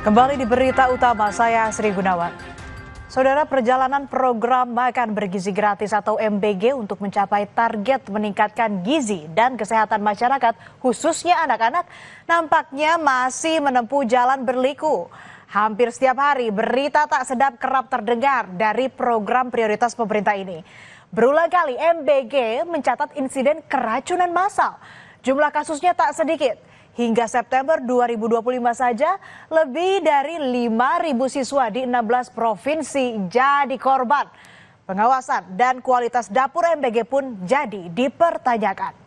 Kembali di berita utama, saya Sri Gunawan. Saudara, perjalanan program makan bergizi gratis atau MBG untuk mencapai target meningkatkan gizi dan kesehatan masyarakat, khususnya anak-anak, nampaknya masih menempuh jalan berliku. Hampir setiap hari berita tak sedap kerap terdengar dari program prioritas pemerintah ini. Berulang kali MBG mencatat insiden keracunan massal. Jumlah kasusnya tak sedikit. Hingga September 2025 saja, lebih dari 5.000 siswa di 16 provinsi jadi korban. Pengawasan dan kualitas dapur MBG pun jadi dipertanyakan.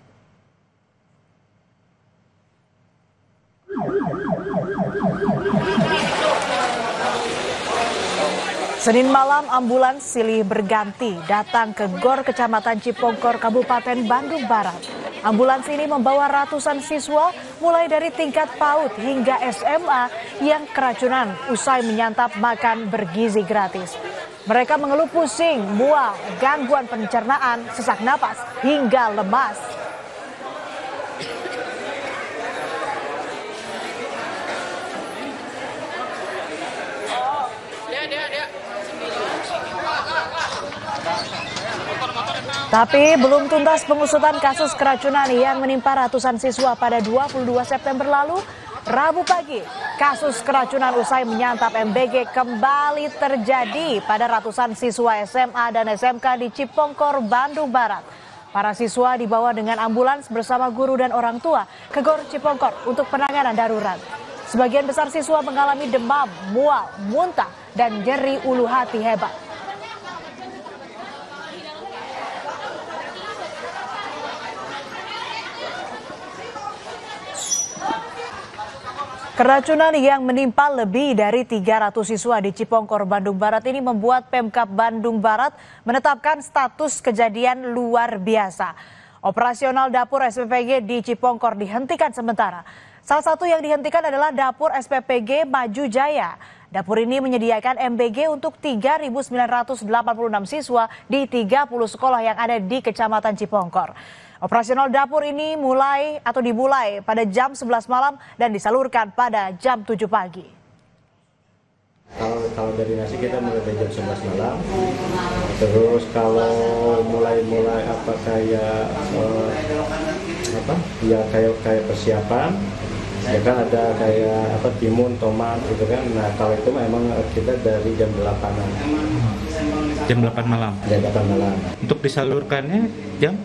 Senin malam, ambulans silih berganti datang ke GOR Kecamatan Cipongkor, Kabupaten Bandung Barat. Ambulans ini membawa ratusan siswa mulai dari tingkat PAUD hingga SMA yang keracunan usai menyantap makan bergizi gratis. Mereka mengeluh pusing, mual, gangguan pencernaan, sesak napas, hingga lemas. Tapi belum tuntas pengusutan kasus keracunan yang menimpa ratusan siswa pada 22 September lalu. Rabu pagi, kasus keracunan usai menyantap MBG kembali terjadi pada ratusan siswa SMA dan SMK di Cipongkor, Bandung Barat. Para siswa dibawa dengan ambulans bersama guru dan orang tua ke GOR Cipongkor untuk penanganan darurat. Sebagian besar siswa mengalami demam, mual, muntah, dan nyeri ulu hati hebat. Keracunan yang menimpa lebih dari 300 siswa di Cipongkor, Bandung Barat ini membuat Pemkab Bandung Barat menetapkan status kejadian luar biasa. Operasional dapur SPPG di Cipongkor dihentikan sementara. Salah satu yang dihentikan adalah dapur SPPG Maju Jaya. Dapur ini menyediakan MBG untuk 3.986 siswa di 30 sekolah yang ada di Kecamatan Cipongkor. Operasional dapur ini dimulai pada jam 11 malam dan disalurkan pada jam 7 pagi. Kalau dari nasi kita mulai dari jam 11 malam. Terus kalau mulai kayak persiapan, ya kan ada kayak timun, tomat gitu kan. Nah, kalau itu memang kita dari jam 8-an. Jam 8 malam. Jam 8 malam. Untuk disalurkannya jam?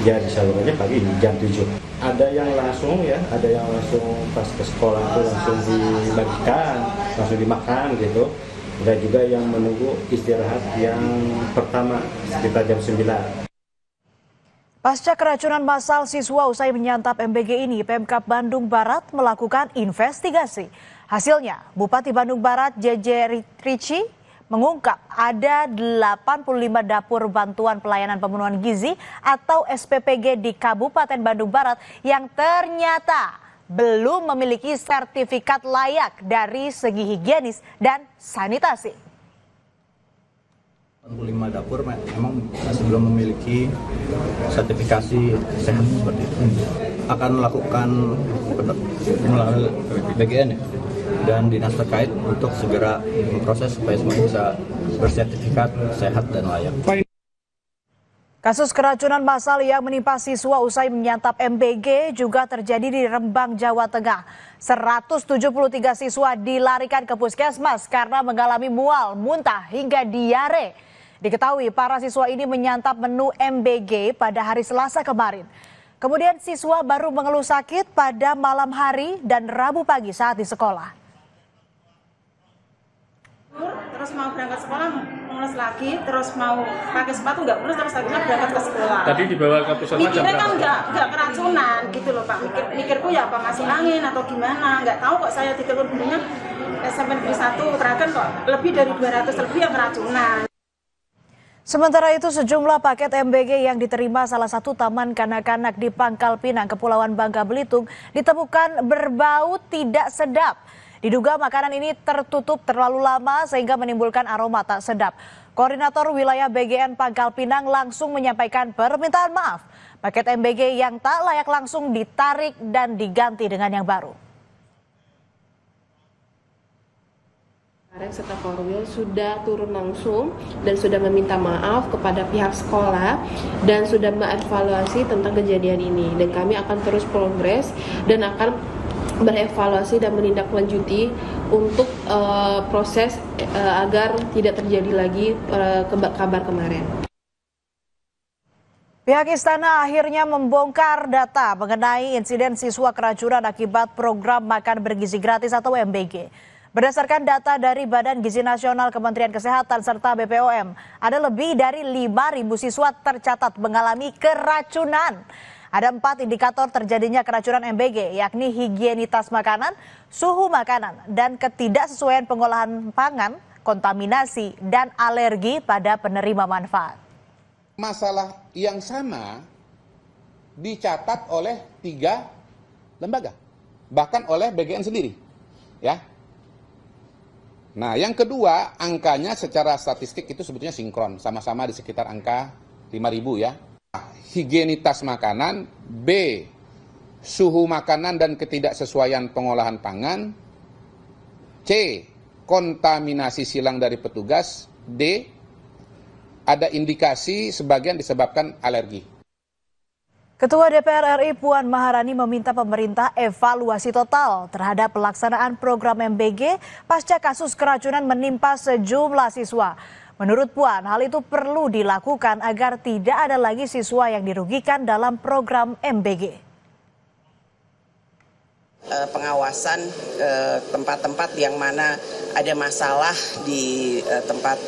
Ya disalurkannya pagi jam 7. Ada yang langsung pas ke sekolah itu langsung dibagikan, langsung dimakan gitu. Dan juga yang menunggu istirahat yang pertama sekitar jam 9. Pasca keracunan massal siswa usai menyantap MBG ini, Pemkab Bandung Barat melakukan investigasi. Hasilnya, Bupati Bandung Barat JJ Ricci mengungkap ada 85 dapur bantuan pelayanan pemenuhan gizi atau SPPG di Kabupaten Bandung Barat yang ternyata belum memiliki sertifikat layak dari segi higienis dan sanitasi. 85 dapur memang masih belum memiliki sertifikasi sehat seperti itu. Akan melakukan melalui BGN dan dinas terkait untuk segera memproses supaya semua bisa bersertifikat sehat dan layak. Kasus keracunan massal yang menimpa siswa usai menyantap MBG juga terjadi di Rembang, Jawa Tengah. 173 siswa dilarikan ke puskesmas karena mengalami mual, muntah hingga diare. Diketahui para siswa ini menyantap menu MBG pada hari Selasa kemarin. Kemudian siswa baru mengeluh sakit pada malam hari dan Rabu pagi saat di sekolah. Terus mau berangkat sekolah mulus lagi, terus mau pakai sepatu nggak mulus, terus akhirnya berangkat ke sekolah. Tadi dibawa ke puskesmas jam mikirnya kan berapa? nggak keracunan gitu loh Pak. Mikirku ya apa masih angin atau gimana, nggak tahu kok saya ditelepon gurunya SMP Negeri 1 terakhir kok lebih dari 200 lebih yang keracunan. Sementara itu sejumlah paket MBG yang diterima salah satu taman kanak-kanak di Pangkal Pinang, Kepulauan Bangka Belitung ditemukan berbau tidak sedap. Diduga makanan ini tertutup terlalu lama sehingga menimbulkan aroma tak sedap. Koordinator wilayah BGN Pangkal Pinang langsung menyampaikan permintaan maaf. Paket MBG yang tak layak langsung ditarik dan diganti dengan yang baru. Serta Korwil sudah turun langsung dan sudah meminta maaf kepada pihak sekolah dan sudah mengevaluasi tentang kejadian ini, dan kami akan terus progres dan akan berevaluasi dan menindaklanjuti untuk proses agar tidak terjadi lagi kabar kemarin. Pihak istana akhirnya membongkar data mengenai insiden siswa keracunan akibat program makan bergizi gratis atau MBG. Berdasarkan data dari Badan Gizi Nasional Kementerian Kesehatan serta BPOM, ada lebih dari 5.000 siswa tercatat mengalami keracunan. Ada 4 indikator terjadinya keracunan MBG, yakni higienitas makanan, suhu makanan, dan ketidaksesuaian pengolahan pangan, kontaminasi, dan alergi pada penerima manfaat. Masalah yang sama dicatat oleh 3 lembaga, bahkan oleh BGN sendiri, ya. Nah, yang kedua, angkanya secara statistik itu sebetulnya sinkron, sama-sama di sekitar angka 5.000 ya. Higienitas makanan, B, suhu makanan dan ketidaksesuaian pengolahan pangan, C, kontaminasi silang dari petugas, D, ada indikasi sebagian disebabkan alergi. Ketua DPR RI Puan Maharani meminta pemerintah evaluasi total terhadap pelaksanaan program MBG pasca kasus keracunan menimpa sejumlah siswa. Menurut Puan, hal itu perlu dilakukan agar tidak ada lagi siswa yang dirugikan dalam program MBG. Pengawasan tempat-tempat yang mana ada masalah di tempat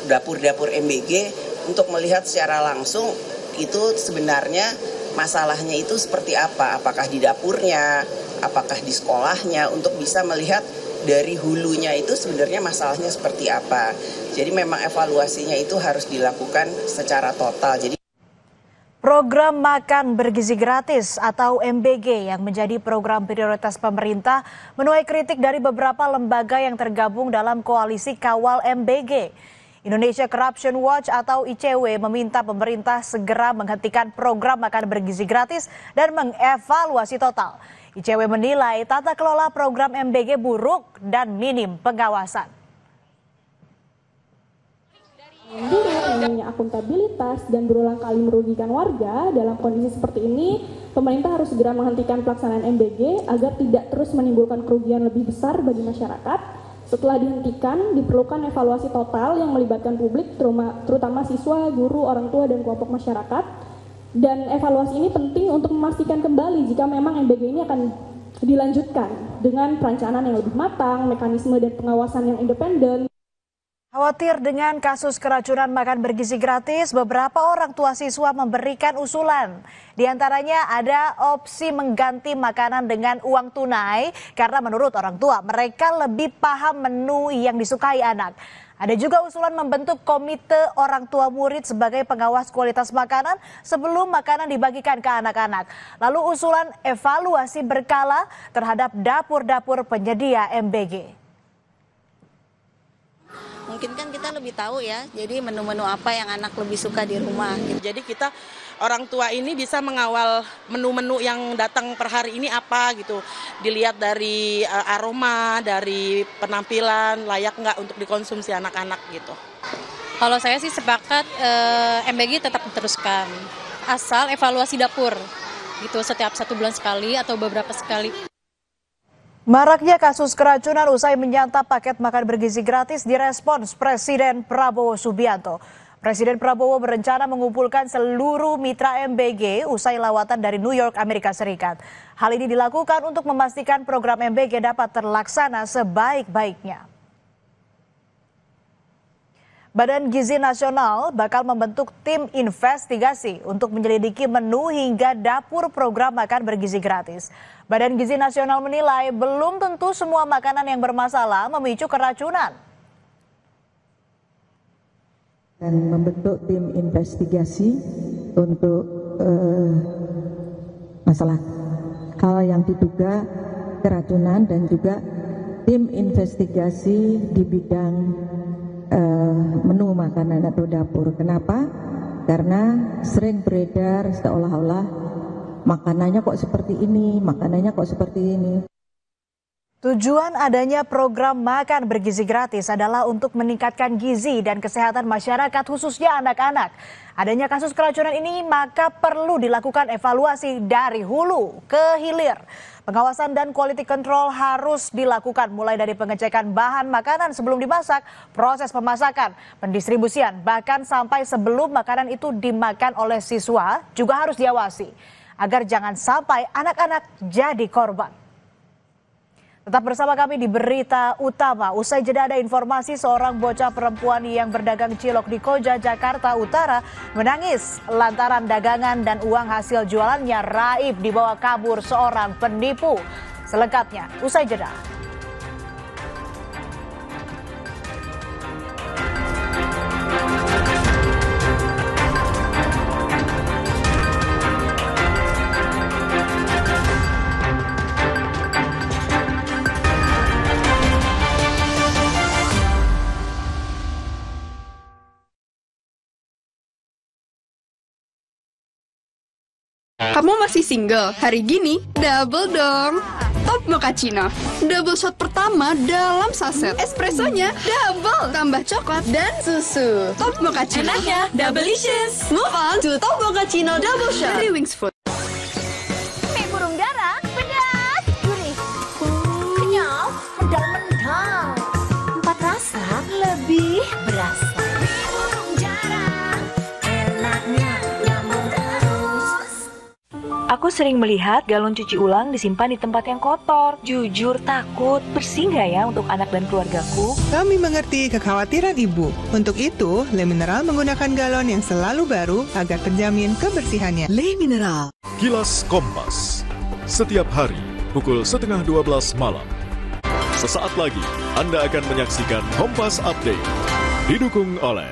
dapur-dapur MBG untuk melihat secara langsung itu sebenarnya masalahnya itu seperti apa, apakah di dapurnya, apakah di sekolahnya, untuk bisa melihat dari hulunya itu sebenarnya masalahnya seperti apa. Jadi memang evaluasinya itu harus dilakukan secara total. Jadi Program Makan Bergizi Gratis atau MBG yang menjadi program prioritas pemerintah menuai kritik dari beberapa lembaga yang tergabung dalam koalisi kawal MBG. Indonesia Corruption Watch atau ICW meminta pemerintah segera menghentikan program makan bergizi gratis dan mengevaluasi total. ICW menilai tata kelola program MBG buruk dan minim pengawasan. Minimnya akuntabilitas dan berulang kali merugikan warga, dalam kondisi seperti ini pemerintah harus segera menghentikan pelaksanaan MBG agar tidak terus menimbulkan kerugian lebih besar bagi masyarakat. Setelah dihentikan, diperlukan evaluasi total yang melibatkan publik, terutama siswa, guru, orang tua, dan kelompok masyarakat. Dan evaluasi ini penting untuk memastikan kembali jika memang MBG ini akan dilanjutkan dengan perencanaan yang lebih matang, mekanisme dan pengawasan yang independen. Khawatir dengan kasus keracunan makan bergizi gratis, beberapa orang tua siswa memberikan usulan. Di antaranya ada opsi mengganti makanan dengan uang tunai karena menurut orang tua mereka lebih paham menu yang disukai anak. Ada juga usulan membentuk komite orang tua murid sebagai pengawas kualitas makanan sebelum makanan dibagikan ke anak-anak. Lalu usulan evaluasi berkala terhadap dapur-dapur penyedia MBG. Mungkin kan kita lebih tahu ya, jadi menu-menu apa yang anak lebih suka di rumah. Jadi kita orang tua ini bisa mengawal menu-menu yang datang per hari ini apa gitu. Dilihat dari aroma, dari penampilan, layak nggak untuk dikonsumsi anak-anak gitu. Kalau saya sih sepakat MBG tetap diteruskan, asal evaluasi dapur gitu setiap 1 bulan sekali atau beberapa sekali. Maraknya kasus keracunan usai menyantap paket makan bergizi gratis direspons Presiden Prabowo Subianto. Presiden Prabowo berencana mengumpulkan seluruh mitra MBG usai lawatan dari New York, Amerika Serikat. Hal ini dilakukan untuk memastikan program MBG dapat terlaksana sebaik-baiknya. Badan Gizi Nasional bakal membentuk tim investigasi untuk menyelidiki menu hingga dapur program makan bergizi gratis. Badan Gizi Nasional menilai belum tentu semua makanan yang bermasalah memicu keracunan. Dan membentuk tim investigasi untuk masalah hal yang diduga keracunan dan juga tim investigasi di bidang menu makanan atau dapur. Kenapa? Karena sering beredar seolah-olah makanannya kok seperti ini, makanannya kok seperti ini. Tujuan adanya program makan bergizi gratis adalah untuk meningkatkan gizi dan kesehatan masyarakat khususnya anak-anak. Adanya kasus keracunan ini maka perlu dilakukan evaluasi dari hulu ke hilir. Pengawasan dan quality control harus dilakukan mulai dari pengecekan bahan makanan sebelum dimasak, proses pemasakan, pendistribusian, bahkan sampai sebelum makanan itu dimakan oleh siswa juga harus diawasi agar jangan sampai anak-anak jadi korban. Tetap bersama kami di Berita Utama. Usai jeda ada informasi seorang bocah perempuan yang berdagang cilok di Koja, Jakarta Utara menangis lantaran dagangan dan uang hasil jualannya raib dibawa kabur seorang penipu. Selengkapnya usai jeda. Kamu masih single? Hari gini, double dong. Top Mochaccino. Double shot pertama dalam saset. Espressonya double. Tambah coklat dan susu. Top Mochaccino. Enaknya double-licious. Move on to Top Mochaccino Double Shot dari Wings Food. Mie burung dara, pedas, gurih, kenyal, mendal-mendal. 4 rasa lebih berasa. Aku sering melihat galon cuci ulang disimpan di tempat yang kotor. Jujur takut, bersih nggak ya untuk anak dan keluargaku? Kami mengerti kekhawatiran ibu. Untuk itu, Le Mineral menggunakan galon yang selalu baru agar terjamin kebersihannya. Le Mineral. Kilas Kompas. Setiap hari, pukul 11:30 malam. Sesaat lagi, Anda akan menyaksikan Kompas Update. Didukung oleh...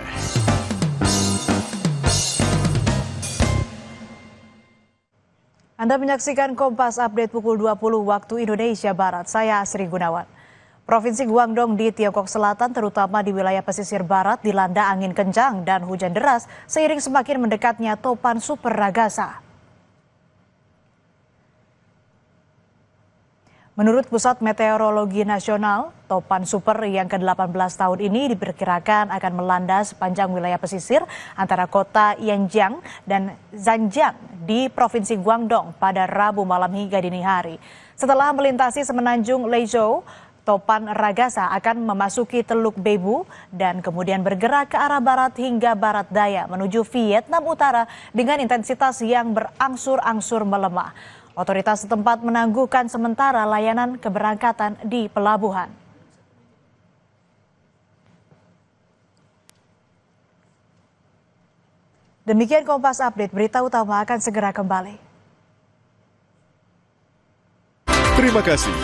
Anda menyaksikan Kompas Update pukul 20 waktu Indonesia Barat. Saya Sri Gunawan. Provinsi Guangdong di Tiongkok Selatan, terutama di wilayah pesisir barat, dilanda angin kencang dan hujan deras seiring semakin mendekatnya topan super Ragasa. Menurut Pusat Meteorologi Nasional, topan super yang ke-18 tahun ini diperkirakan akan melanda sepanjang wilayah pesisir antara kota Yanjiang dan Zhanjiang di Provinsi Guangdong pada Rabu malam hingga dini hari. Setelah melintasi semenanjung Leizhou, topan Ragasa akan memasuki Teluk Beibu dan kemudian bergerak ke arah barat hingga barat daya menuju Vietnam Utara dengan intensitas yang berangsur-angsur melemah. Otoritas setempat menangguhkan sementara layanan keberangkatan di pelabuhan. Demikian Kompas Update, berita utama akan segera kembali. Terima kasih